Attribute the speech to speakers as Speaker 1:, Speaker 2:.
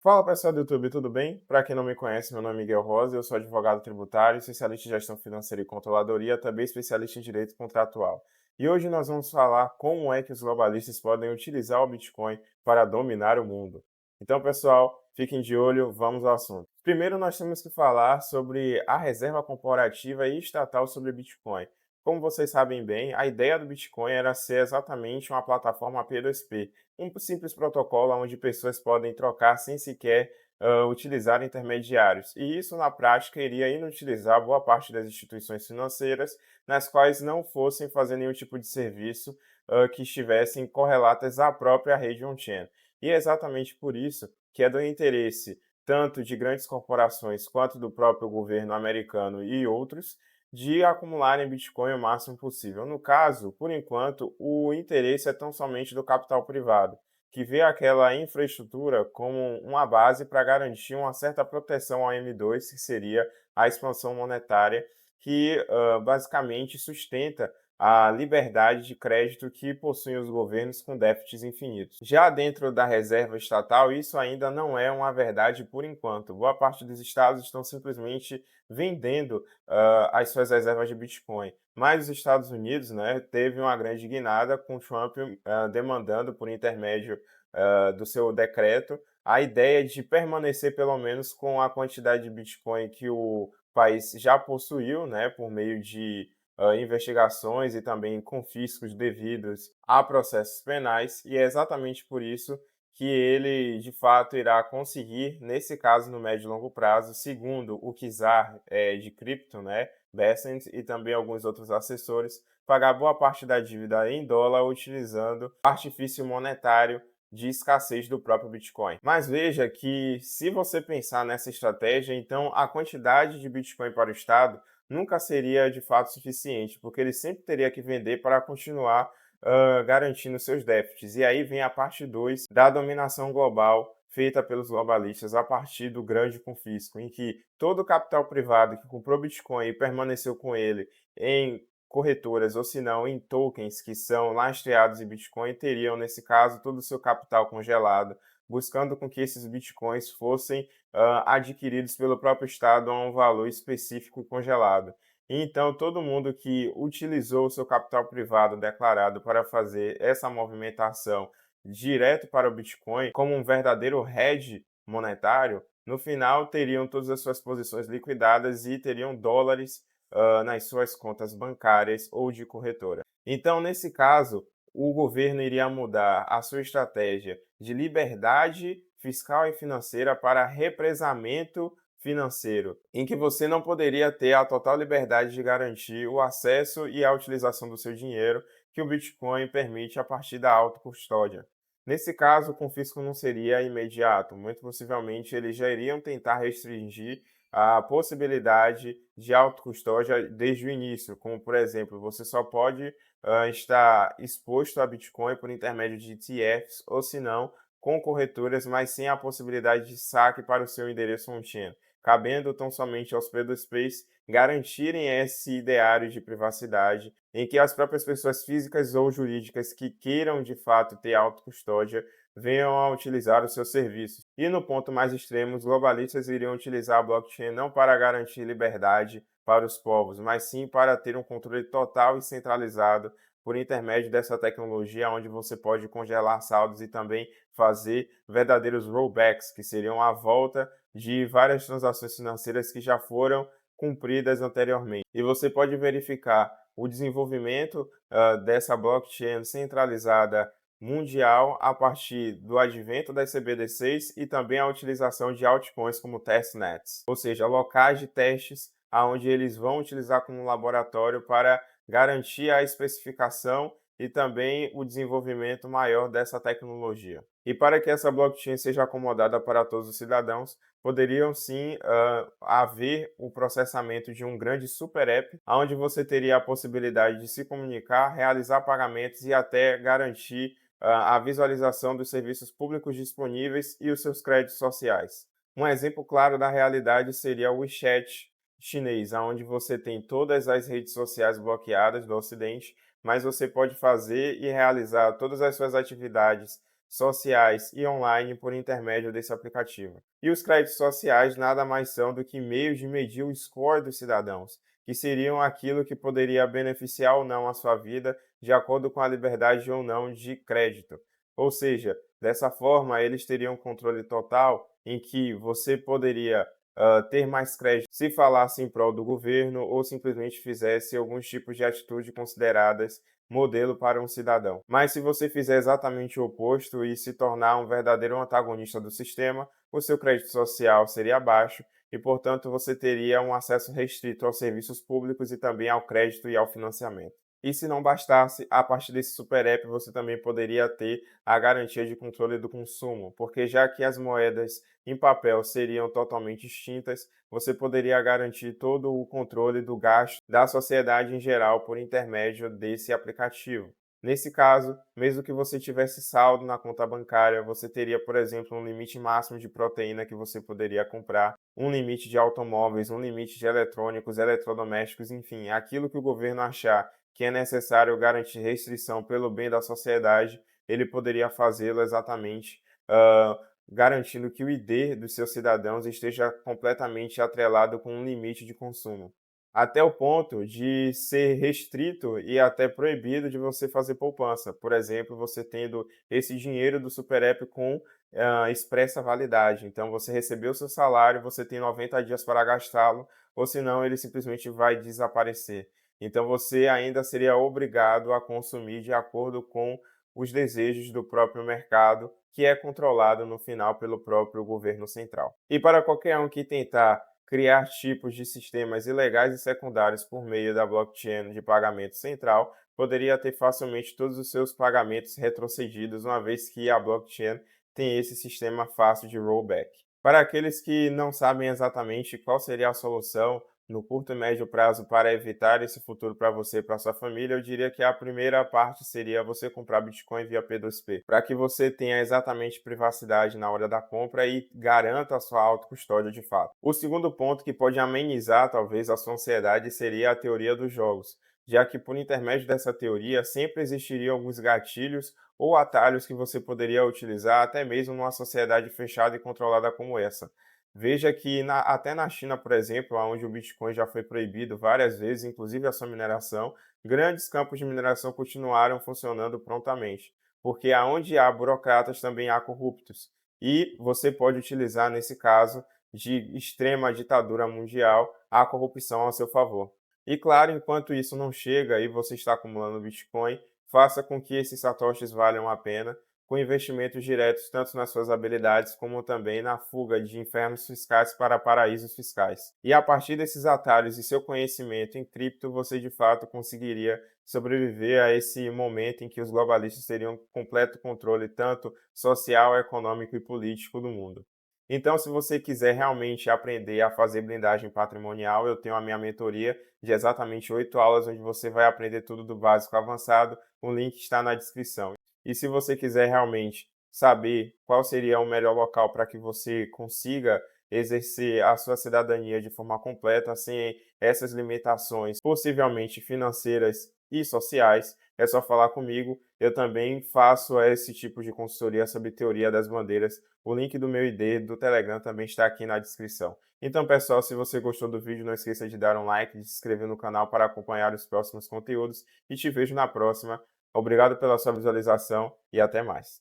Speaker 1: Fala pessoal do YouTube, tudo bem? Para quem não me conhece, meu nome é Miguel Rosa, eu sou advogado tributário, especialista em gestão financeira e controladoria, também especialista em direito contratual. E hoje nós vamos falar como é que os globalistas podem utilizar o Bitcoin para dominar o mundo. Então, pessoal, fiquem de olho, vamos ao assunto. Primeiro, nós temos que falar sobre a reserva corporativa e estatal sobre Bitcoin. Como vocês sabem bem, a ideia do Bitcoin era ser exatamente uma plataforma P2P, um simples protocolo onde pessoas podem trocar sem sequer utilizar intermediários. E isso, na prática, iria inutilizar boa parte das instituições financeiras, nas quais não fossem fazer nenhum tipo de serviço que estivessem correlatas à própria rede on-chain. E é exatamente por isso que é do interesse tanto de grandes corporações quanto do próprio governo americano e outros de acumularem Bitcoin o máximo possível. No caso, por enquanto, o interesse é tão somente do capital privado, que vê aquela infraestrutura como uma base para garantir uma certa proteção ao M2, que seria a expansão monetária, que basicamente sustenta a liberdade de crédito que possuem os governos com déficits infinitos. Já dentro da reserva estatal, isso ainda não é uma verdade por enquanto. Boa parte dos estados estão simplesmente vendendo as suas reservas de Bitcoin. Mas os Estados Unidos, né, teve uma grande guinada com Trump demandando por intermédio do seu decreto a ideia de permanecer pelo menos com a quantidade de Bitcoin que o país já possuiu, né, por meio de investigações e também confiscos devidos a processos penais, e é exatamente por isso que ele de fato irá conseguir, nesse caso no médio e longo prazo, segundo o czar de cripto, né, Bessent e também alguns outros assessores, pagar boa parte da dívida em dólar utilizando artifício monetário de escassez do próprio Bitcoin. Mas veja que se você pensar nessa estratégia, então a quantidade de Bitcoin para o Estado nunca seria de fato suficiente, porque ele sempre teria que vender para continuar garantindo seus déficits. E aí vem a parte 2 da dominação global feita pelos globalistas a partir do grande confisco, em que todo o capital privado que comprou Bitcoin e permaneceu com ele em corretoras ou se não em tokens que são lastreados em Bitcoin teriam, nesse caso, todo o seu capital congelado, buscando com que esses Bitcoins fossem adquiridos pelo próprio Estado a um valor específico congelado. Então, todo mundo que utilizou o seu capital privado declarado para fazer essa movimentação direto para o Bitcoin, como um verdadeiro hedge monetário, no final teriam todas as suas posições liquidadas e teriam dólares nas suas contas bancárias ou de corretora. Então, nesse caso, o governo iria mudar a sua estratégia de liberdade fiscal e financeira para represamento financeiro, em que você não poderia ter a total liberdade de garantir o acesso e a utilização do seu dinheiro que o Bitcoin permite a partir da autocustódia. Nesse caso, o confisco não seria imediato, muito possivelmente eles já iriam tentar restringir a possibilidade de autocustódia desde o início, como por exemplo, você só pode estar exposto a Bitcoin por intermédio de ETFs ou se não com corretoras, mas sem a possibilidade de saque para o seu endereço on-chain, cabendo tão somente aos P2Ps garantirem esse ideário de privacidade em que as próprias pessoas físicas ou jurídicas que queiram de fato ter autocustódia venham a utilizar os seus serviços. E no ponto mais extremo, os globalistas iriam utilizar a blockchain não para garantir liberdade para os povos, mas sim para ter um controle total e centralizado por intermédio dessa tecnologia, onde você pode congelar saldos e também fazer verdadeiros rollbacks, que seriam a volta de várias transações financeiras que já foram cumpridas anteriormente. E você pode verificar o desenvolvimento dessa blockchain centralizada mundial a partir do advento das CBDCs e também a utilização de altcoins como testnets, ou seja, locais de testes aonde eles vão utilizar como laboratório para garantir a especificação e também o desenvolvimento maior dessa tecnologia. E para que essa blockchain seja acomodada para todos os cidadãos, poderiam sim haver o processamento de um grande super app, onde você teria a possibilidade de se comunicar, realizar pagamentos e até garantir a visualização dos serviços públicos disponíveis e os seus créditos sociais. Um exemplo claro da realidade seria o WeChat chinês, onde você tem todas as redes sociais bloqueadas do Ocidente, mas você pode fazer e realizar todas as suas atividades sociais e online por intermédio desse aplicativo. E os créditos sociais nada mais são do que meios de medir o score dos cidadãos, que seriam aquilo que poderia beneficiar ou não a sua vida de acordo com a liberdade ou não de crédito. Ou seja, dessa forma, eles teriam controle total em que você poderia ter mais crédito se falasse em prol do governo ou simplesmente fizesse alguns tipos de atitude consideradas modelo para um cidadão. Mas se você fizer exatamente o oposto e se tornar um verdadeiro antagonista do sistema, o seu crédito social seria baixo e, portanto, você teria um acesso restrito aos serviços públicos e também ao crédito e ao financiamento. E se não bastasse, a partir desse super app você também poderia ter a garantia de controle do consumo, porque já que as moedas em papel seriam totalmente extintas, você poderia garantir todo o controle do gasto da sociedade em geral por intermédio desse aplicativo. Nesse caso, mesmo que você tivesse saldo na conta bancária, você teria, por exemplo, um limite máximo de proteína que você poderia comprar, um limite de automóveis, um limite de eletrônicos, eletrodomésticos, enfim, aquilo que o governo achar que é necessário garantir restrição pelo bem da sociedade, ele poderia fazê-lo exatamente garantindo que o ID dos seus cidadãos esteja completamente atrelado com um limite de consumo, até o ponto de ser restrito e até proibido de você fazer poupança. Por exemplo, você tendo esse dinheiro do Super App com expressa validade. Então, você recebeu o seu salário, você tem 90 dias para gastá-lo, ou senão ele simplesmente vai desaparecer. Então, você ainda seria obrigado a consumir de acordo com os desejos do próprio mercado, que é controlado no final pelo próprio governo central. E para qualquer um que tentar criar tipos de sistemas ilegais e secundários por meio da blockchain de pagamento central, poderia ter facilmente todos os seus pagamentos retrocedidos, uma vez que a blockchain tem esse sistema fácil de rollback. Para aqueles que não sabem exatamente qual seria a solução no curto e médio prazo para evitar esse futuro para você e para sua família, eu diria que a primeira parte seria você comprar Bitcoin via P2P, para que você tenha exatamente privacidade na hora da compra e garanta a sua autocustódia de fato. O segundo ponto que pode amenizar talvez a sua ansiedade seria a teoria dos jogos, já que por intermédio dessa teoria sempre existiriam alguns gatilhos ou atalhos que você poderia utilizar até mesmo numa sociedade fechada e controlada como essa. Veja que até na China, por exemplo, onde o Bitcoin já foi proibido várias vezes, inclusive a sua mineração, grandes campos de mineração continuaram funcionando prontamente, porque aonde há burocratas também há corruptos. E você pode utilizar, nesse caso, de extrema ditadura mundial, a corrupção a seu favor. E claro, enquanto isso não chega e você está acumulando Bitcoin, faça com que esses satoshis valham a pena com investimentos diretos tanto nas suas habilidades como também na fuga de infernos fiscais para paraísos fiscais. E a partir desses atalhos e seu conhecimento em cripto, você de fato conseguiria sobreviver a esse momento em que os globalistas teriam completo controle tanto social, econômico e político do mundo. Então, se você quiser realmente aprender a fazer blindagem patrimonial, eu tenho a minha mentoria de exatamente 8 aulas, onde você vai aprender tudo do básico ao avançado. O link está na descrição. E se você quiser realmente saber qual seria o melhor local para que você consiga exercer a sua cidadania de forma completa, sem essas limitações, possivelmente financeiras e sociais, é só falar comigo. Eu também faço esse tipo de consultoria sobre teoria das bandeiras. O link do meu ID do Telegram também está aqui na descrição. Então, pessoal, se você gostou do vídeo, não esqueça de dar um like, de se inscrever no canal para acompanhar os próximos conteúdos e te vejo na próxima. Obrigado pela sua visualização e até mais.